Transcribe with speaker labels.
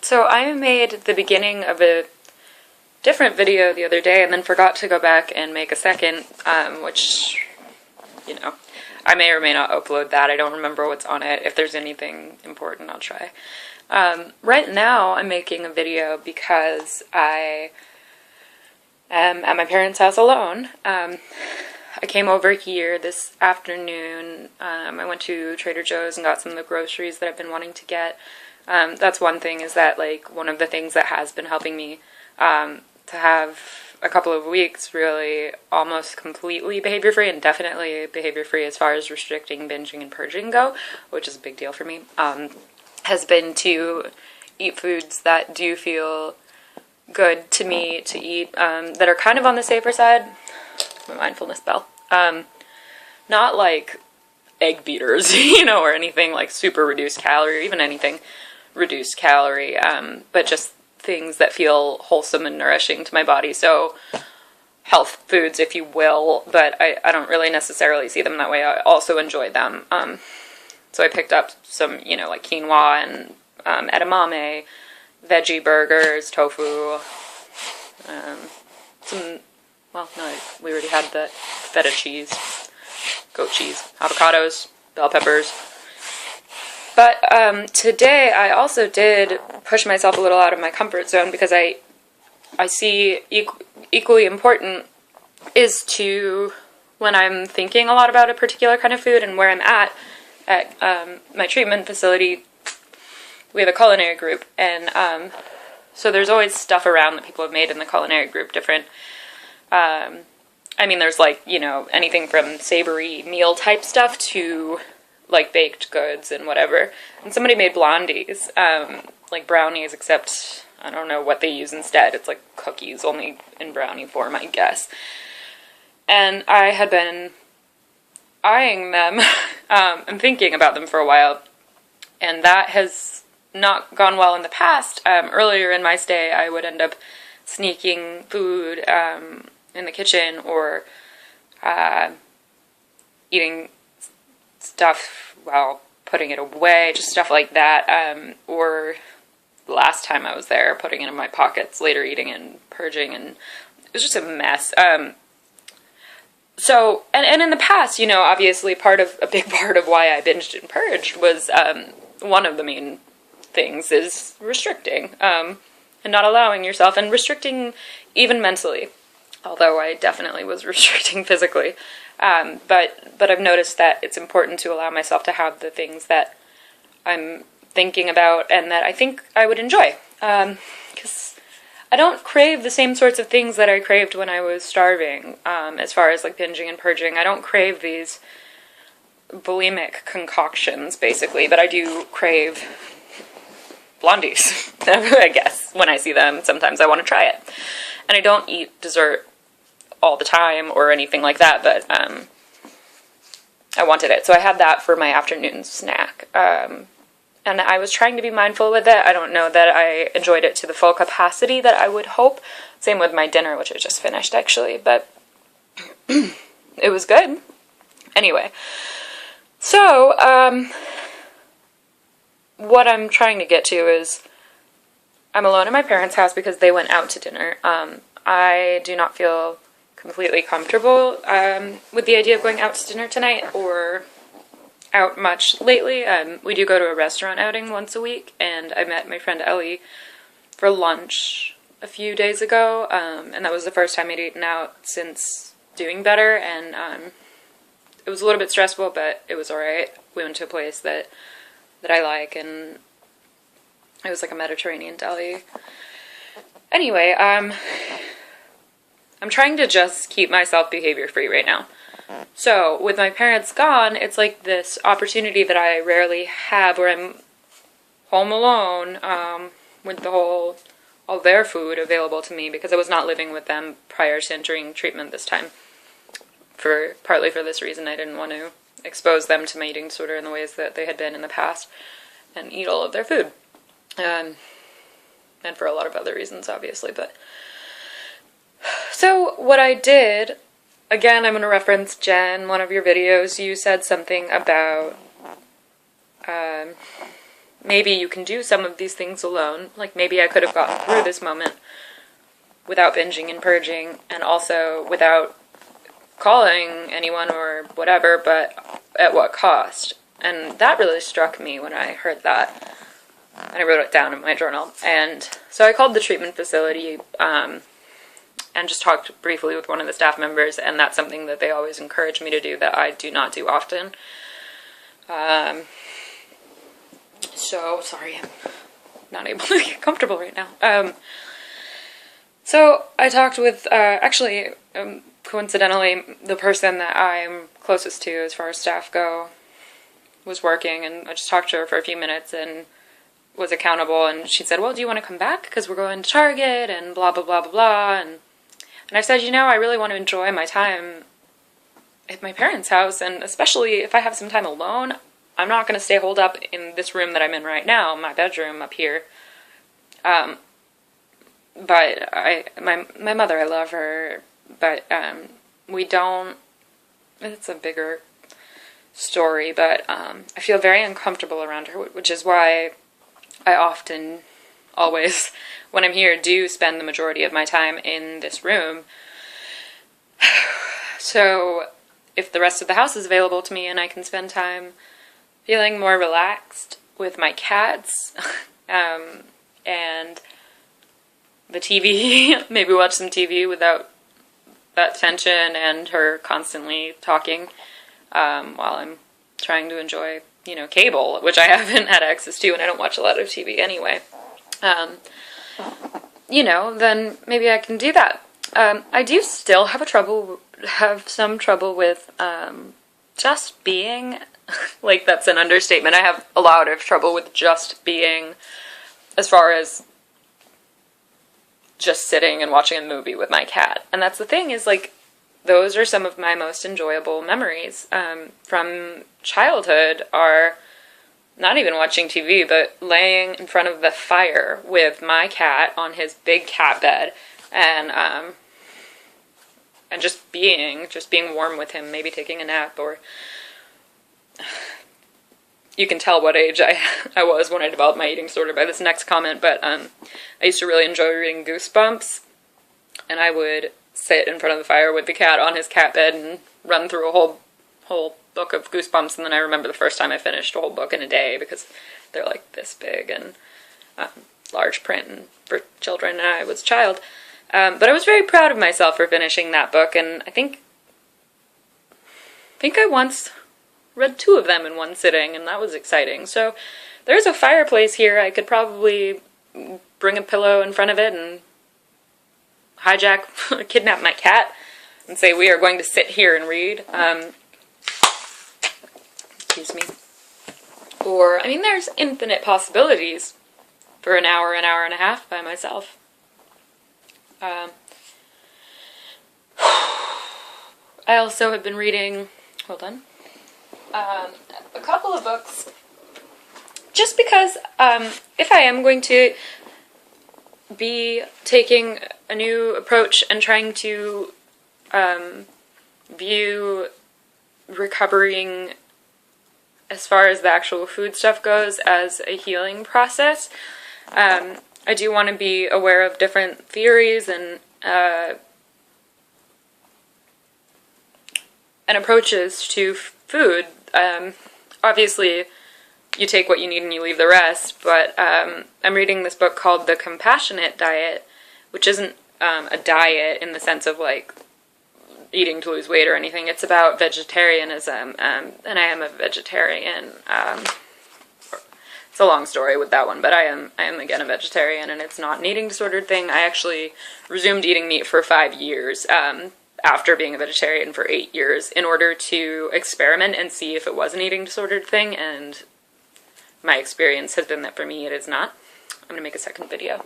Speaker 1: So I made the beginning of a different video the other day and then forgot to go back and make a second, which, you know, I may or may not upload that. I don't remember what's on it. If there's anything important, I'll try. Right now I'm making a video because I am at my parents' house alone. I came over here this afternoon. I went to Trader Joe's and got some of the groceries that I've been wanting to get. That's one thing, is that, like, one of the things that has been helping me to have a couple of weeks really almost completely behavior-free, and definitely behavior-free as far as restricting, binging, and purging go, which is a big deal for me, has been to eat foods that do feel good to me to eat, that are kind of on the safer side. My mindfulness bell. Not like egg beaters, you know, or anything like super reduced calorie, or even anything reduced calorie, but just things that feel wholesome and nourishing to my body. So health foods, if you will, but I don't really necessarily see them that way. I also enjoy them. So I picked up some, you know, like quinoa and edamame, veggie burgers, tofu, some, well, no, we already had the feta cheese, goat cheese, avocados, bell peppers. But today I also did push myself a little out of my comfort zone, because I see equally important is to, when I'm thinking a lot about a particular kind of food and where I'm at my treatment facility, we have a culinary group, and so there's always stuff around that people have made in the culinary group, different, I mean, there's, like, you know, anything from savory meal type stuff to, like, baked goods and whatever. And somebody made blondies, like brownies, except I don't know what they use instead. It's like cookies, only in brownie form, I guess. And I had been eyeing them and thinking about them for a while, and that has not gone well in the past. Earlier in my stay, I would end up sneaking food in the kitchen, or eating stuff while putting it away, just stuff like that, or the last time I was there, putting it in my pockets, later eating and purging, and it was just a mess. So, and in the past, you know, obviously a big part of why I binged and purged was, one of the main things is restricting, and not allowing yourself, and restricting even mentally, although I definitely was restricting physically. But I've noticed that it's important to allow myself to have the things that I'm thinking about and that I think I would enjoy. Because I don't crave the same sorts of things that I craved when I was starving, as far as, like, binging and purging. I don't crave these bulimic concoctions, basically, but I do crave blondies, I guess, when I see them. Sometimes I want to try it. And I don't eat dessert all the time or anything like that, but I wanted it. So I had that for my afternoon snack. And I was trying to be mindful with it. I don't know that I enjoyed it to the full capacity that I would hope. Same with my dinner, which I just finished, actually, but it was good. Anyway, so what I'm trying to get to is I'm alone at my parents' house because they went out to dinner. I do not feel completely comfortable with the idea of going out to dinner tonight, or out much lately. We do go to a restaurant outing once a week, and I met my friend Ellie for lunch a few days ago, and that was the first time I'd eaten out since doing better, and it was a little bit stressful, but it was alright. We went to a place that I like, and it was like a Mediterranean deli. Anyway, I'm trying to just keep myself behavior-free right now. So, with my parents gone, it's like this opportunity that I rarely have, where I'm home alone, with all their food available to me, because I was not living with them prior to entering treatment this time. Partly for this reason, I didn't want to expose them to my eating disorder in the ways that they had been in the past, and eat all of their food. And for a lot of other reasons, obviously, but... So, what I did, again, I'm going to reference Jen, one of your videos. You said something about maybe you can do some of these things alone. Like, maybe I could have gotten through this moment without binging and purging, and also without calling anyone or whatever, but at what cost? And that really struck me when I heard that. And I wrote it down in my journal. And so I called the treatment facility and just talked briefly with one of the staff members, and that's something that they always encourage me to do that I do not do often. So, sorry, I'm not able to get comfortable right now. So I talked with, actually, coincidentally, the person that I'm closest to as far as staff go was working, and I just talked to her for a few minutes and was accountable, and she said, well, do you want to come back? Because we're going to Target, and blah, blah, blah, blah, blah, and I said, you know, I really want to enjoy my time at my parents' house, and especially if I have some time alone, I'm not going to stay holed up in this room that I'm in right now, my bedroom up here. But my mother, I love her, but we don't, it's a bigger story, but I feel very uncomfortable around her, which is why I often, always, when I'm here, do spend the majority of my time in this room. So if the rest of the house is available to me and I can spend time feeling more relaxed with my cats, and the TV, maybe watch some TV without that tension and her constantly talking, while I'm trying to enjoy, you know, cable, which I haven't had access to, and I don't watch a lot of TV anyway. You know, then maybe I can do that. I do still have some trouble with, just being, like, that's an understatement. I have a lot of trouble with just being, as far as just sitting and watching a movie with my cat. And that's the thing, is, like, those are some of my most enjoyable memories from childhood, are not even watching TV, but laying in front of the fire with my cat on his big cat bed, and just being warm with him, maybe taking a nap, or you can tell what age I was when I developed my eating disorder by this next comment, but I used to really enjoy reading Goosebumps, and I would sit in front of the fire with the cat on his cat bed and run through a whole book of Goosebumps, and then I remember the first time I finished a whole book in a day, because they're like this big and large print and for children, and I was a child. But I was very proud of myself for finishing that book, and I think I once read 2 of them in one sitting, and that was exciting. So there's a fireplace here. I could probably bring a pillow in front of it and kidnap my cat and say, we are going to sit here and read. Excuse me. Or, I mean, there's infinite possibilities for an hour and a half by myself. I also have been reading, hold on, a couple of books, just because if I am going to be taking a new approach and trying to view recovering, as far as the actual food stuff goes, as a healing process, I do want to be aware of different theories and approaches to food. Obviously, you take what you need and you leave the rest, but I'm reading this book called The Compassionate Diet, which isn't a diet in the sense of, like, eating to lose weight or anything. It's about vegetarianism, and I am a vegetarian. It's a long story with that one, but I am again a vegetarian, and it's not an eating disordered thing. I actually resumed eating meat for 5 years after being a vegetarian for 8 years in order to experiment and see if it was an eating disordered thing, and my experience has been that for me it is not. I'm going to make a second video.